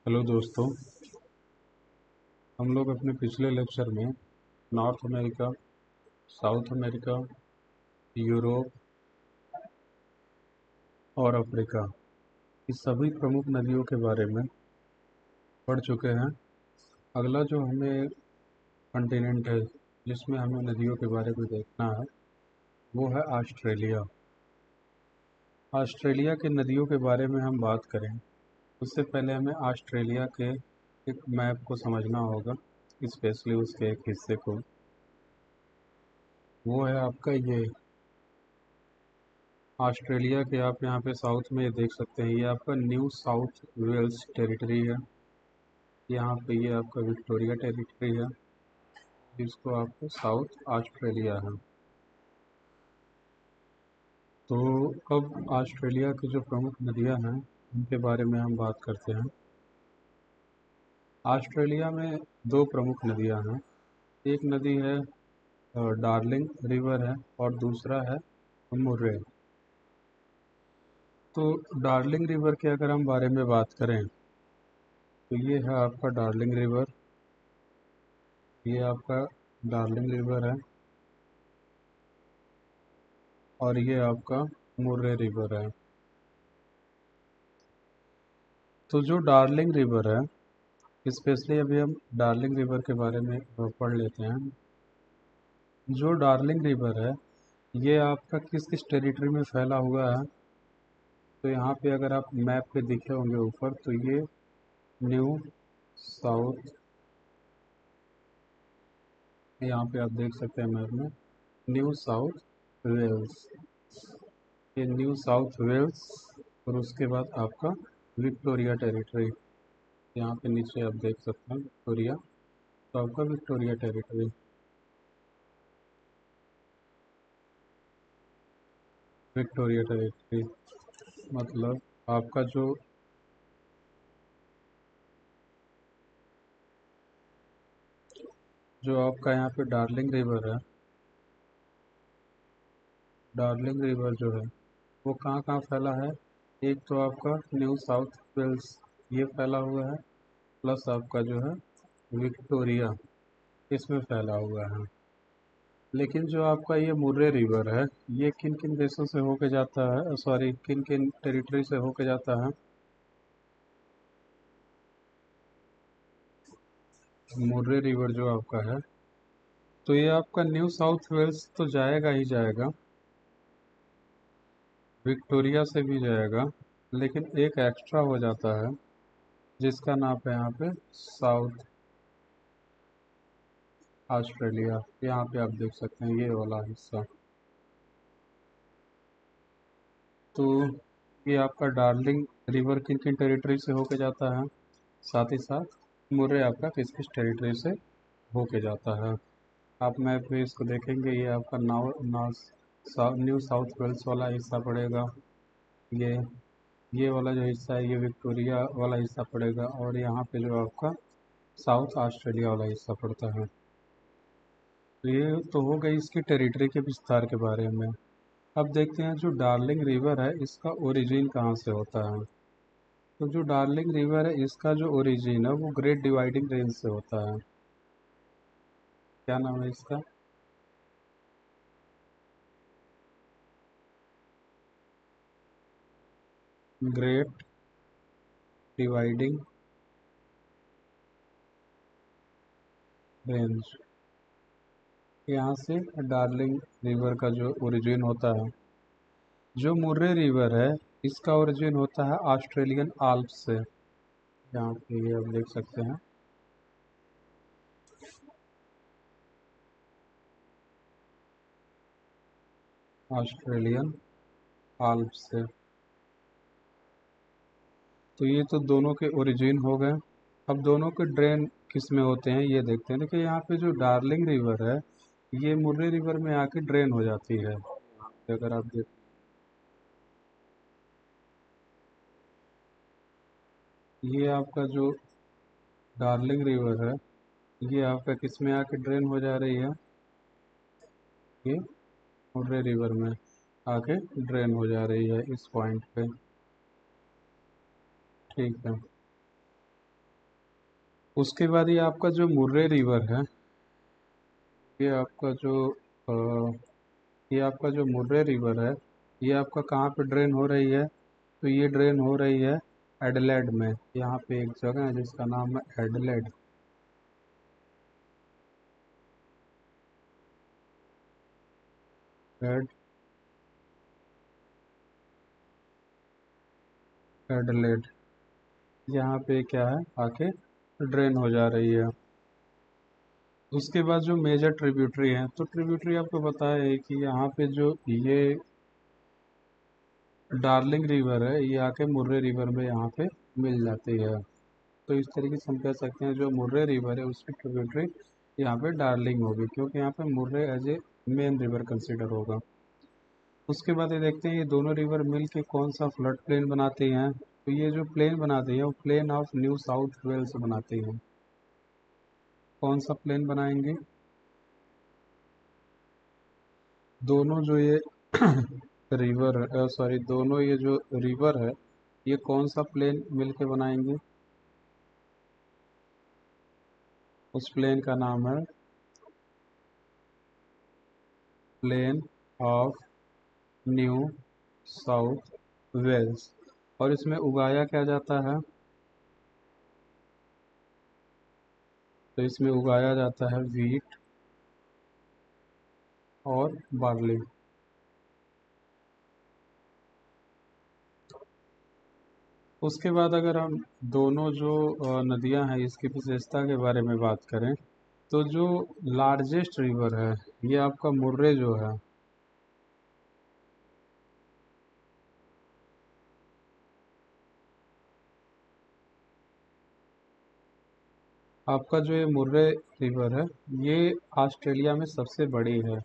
Hello दोस्तों। हम लोग अपने पिछले लेक्चर में north America, south America, Europe और अफ्रीका इस सभी प्रमुख नदियों के बारे में पढ़ चुके हैं। अगला जो हमें कॉन्टिनेंट है जिसमें हमें नदियों के बारे में देखना है वो है ऑस्ट्रेलिया। ऑस्ट्रेलिया के नदियों के बारे में हम बात करें उससे पहले हमें ऑस्ट्रेलिया के एक मैप को समझना होगा, स्पेशली उसके एक हिस्से को। वो है आपका ये ऑस्ट्रेलिया के, आप यहाँ पे साउथ में ये देख सकते हैं, ये आपका न्यू साउथ वेल्स टेरिटरी है। यहाँ पे ये आपका विक्टोरिया टेरिटरी है, जिसको आपको साउथ ऑस्ट्रेलिया है। तो अब ऑस्ट्रेलिया की जो प्रमुख नदियाँ हैं उनके बारे में हम बात करते हैं। ऑस्ट्रेलिया में दो प्रमुख नदियाँ हैं। एक नदी है डार्लिंग रिवर है और दूसरा है मुर्रे। तो डार्लिंग रिवर के अगर हम बारे में बात करें तो ये है आपका डार्लिंग रिवर। ये आपका डार्लिंग रिवर है और ये आपका मुर्रे रिवर है। तो जो डार्लिंग रिवर है, स्पेशली अभी हम डार्लिंग रिवर के बारे में पढ़ लेते हैं। जो डार्लिंग रिवर है ये आपका किस किस टेरिटरी में फैला हुआ है, तो यहाँ पे अगर आप मैप पे दिखे होंगे ऊपर, तो ये न्यू साउथ, यहाँ पे आप देख सकते हैं मैप में न्यू साउथ वेल्स, ये न्यू साउथ वेल्स। और उसके बाद आपका विक्टोरिया टेरिटरी, यहाँ पे नीचे आप देख सकते हैं विक्टोरिया, तो आपका विक्टोरिया टेरिटरी। विक्टोरिया टेरिटरी मतलब आपका जो आपका यहाँ पे डार्लिंग रिवर है, डार्लिंग रिवर जो है वो कहाँ कहाँ फैला है। एक तो आपका न्यू साउथ वेल्स ये फैला हुआ है, प्लस आपका जो है विक्टोरिया इसमें फैला हुआ है। लेकिन जो आपका ये मुर्रे रिवर है ये किन किन देशों से होके जाता है, सॉरी किन किन टेरिटरी से होके जाता है। मुर्रे रिवर जो आपका है, तो ये आपका न्यू साउथ वेल्स तो जाएगा ही जाएगा, विक्टोरिया से भी जाएगा, लेकिन एक एक्स्ट्रा हो जाता है जिसका नाम है यहाँ पे साउथ ऑस्ट्रेलिया। यहाँ पे आप देख सकते हैं ये वाला हिस्सा। तो ये आपका डार्लिंग रिवर किन किन टेरिटरी से होके जाता है, साथ ही साथ मुर्रे आपका किस किस टेरिटरी से होके जाता है। आप मैप में इसको देखेंगे, ये आपका न्यू साउथ वेल्स वाला हिस्सा पड़ेगा। ये ये वाला जो हिस्सा है ये विक्टोरिया वाला हिस्सा पड़ेगा, और यहाँ पे जो आपका साउथ ऑस्ट्रेलिया वाला हिस्सा पड़ता है। तो ये तो हो गई इसकी टेरिटरी के विस्तार के बारे में। अब देखते हैं जो डार्लिंग रिवर है इसका ओरिजिन कहाँ से होता है। तो जो डार्लिंग रिवर है इसका जो ओरिजिन है वो ग्रेट डिवाइडिंग रेंज से होता है। क्या नाम है इसका? Great dividing range. यहाँ से डार्लिंग रिवर का जो ओरिजिन होता है। जो मुर्रे रिवर है इसका ओरिजिन होता है ऑस्ट्रेलियन आल्प्स से। यहाँ पे ये आप देख सकते हैं ऑस्ट्रेलियन आल्प्स से। तो ये तो दोनों के ओरिजिन हो गए। अब दोनों के ड्रेन किस में होते हैं ये देखते हैं। देखिए यहाँ पे जो डार्लिंग रिवर है ये मुर्रे रिवर में आके ड्रेन हो जाती है। अगर आप देख, ये आपका जो डार्लिंग रिवर है ये आपका किस में आके ड्रेन हो जा रही है, ये मुर्रे रिवर में आके ड्रेन हो जा रही है इस पॉइंट पे। ठीक है। उसके बाद ये आपका जो मुर्रे रिवर है, ये आपका जो अ, ये आपका जो मुर्रे रिवर है, ये आपका कहाँ पे ड्रेन हो रही है? तो ये ड्रेन हो रही है एडलेड में। यहाँ पे एक जगह है जिसका नाम है एडलेड। एड एडलेड, यहाँ पे क्या है, आके ड्रेन हो जा रही है। उसके बाद जो मेजर ट्रिब्यूटरी है, तो ट्रिब्यूटरी आपको पता है कि यहाँ पे जो ये डार्लिंग रिवर है, ये आके मुर्रे रिवर में यहाँ पे मिल जाती है। तो इस तरीके से हम कह सकते हैं जो मुर्रे रिवर है उसकी ट्रिब्यूटरी यहाँ पे डार्लिंग होगी, क्योंकि यहाँ पे Murray as a main river consider होगा। उसके बाद ये देखते हैं ये दोनों रिवर मिल के कौन सा फ्लड प्लेन बनाती हैं। तो ये जो प्लेन बनाती है वो plain of New South Wales बनाती हैं। कौन सा प्लेन बनाएंगे? दोनों जो ये रिवर, सॉरी, दोनों ये जो रिवर है, ये कौन सा प्लेन मिलके बनाएंगे? उस प्लेन का नाम है plain of New South Wales. और इसमें उगाया क्या जाता है? तो इसमें उगाया जाता है वीट और बार्ली। उसके बाद अगर हम दोनों जो नदियां हैं इसकी विशेषता के बारे में बात करें, तो जो लार्जेस्ट रिवर है, ये आपका मुर्रे जो है, आपका जो ये मुर्रे रिवर है, ये ऑस्ट्रेलिया में सबसे बड़ी है,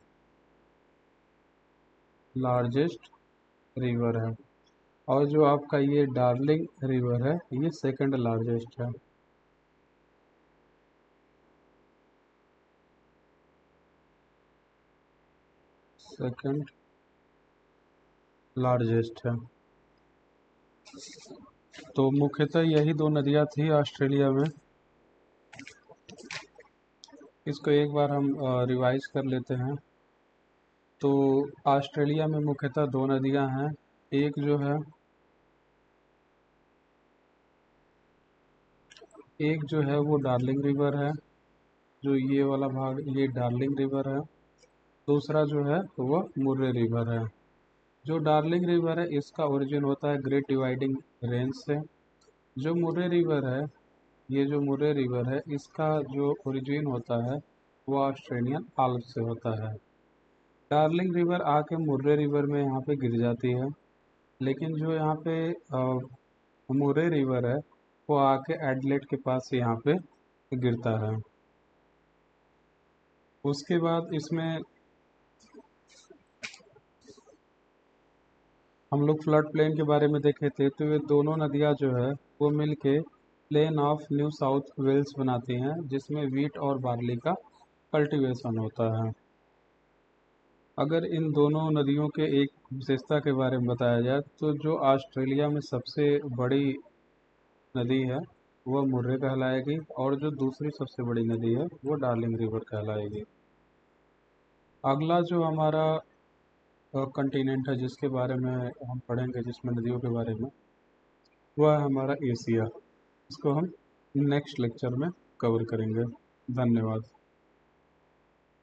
लार्जेस्ट रिवर है। और जो आपका ये डार्लिंग रिवर है, ये सेकंड लार्जेस्ट है। सेकंड लार्जेस्ट है। तो मुख्यतः यही दो नदियां थी ऑस्ट्रेलिया में। इसको एक बार हम रिवाइज कर लेते हैं। तो ऑस्ट्रेलिया में मुख्यतः दो नदियां हैं। एक जो है वो डार्लिंग रिवर है, जो ये वाला भाग, ये डार्लिंग रिवर है। दूसरा जो है वो मुर्रे रिवर है। जो डार्लिंग रिवर है इसका ओरिजिन होता है ग्रेट डिवाइडिंग रेंज से। जो मुर्रे रिवर है, ये जो मुर्रे रिवर है इसका जो ओरिजिन होता है वो ऑस्ट्रेलियन आल्प्स से होता है। डार्लिंग रिवर आके मुर्रे रिवर में यहाँ पे गिर जाती है, लेकिन जो यहाँ पे मुर्रे रिवर है वो आके एडलेट के पास यहाँ पे गिरता है। उसके बाद इसमें हम लोग फ्लड प्लेन के बारे में देखे थे, तो ये दोनों नदियाँ जो है वो मिलके plain of New South Wales बनाती हैं, जिसमें वीट और बार्ली का कल्टीवेशन होता है। अगर इन दोनों नदियों के एक विशेषता के बारे में बताया जाए, तो जो ऑस्ट्रेलिया में सबसे बड़ी नदी है वह मुर्रे कहलाएगी, और जो दूसरी सबसे बड़ी नदी है वो डार्लिंग रिवर कहलाएगी। अगला जो हमारा कंटिनेंट है जिसके बारे में हम पढ़ेंगे, जिसमें नदियों के बारे में, वह है हमारा एशिया। इसको हम नेक्स्ट लेक्चर में कवर करेंगे। धन्यवाद।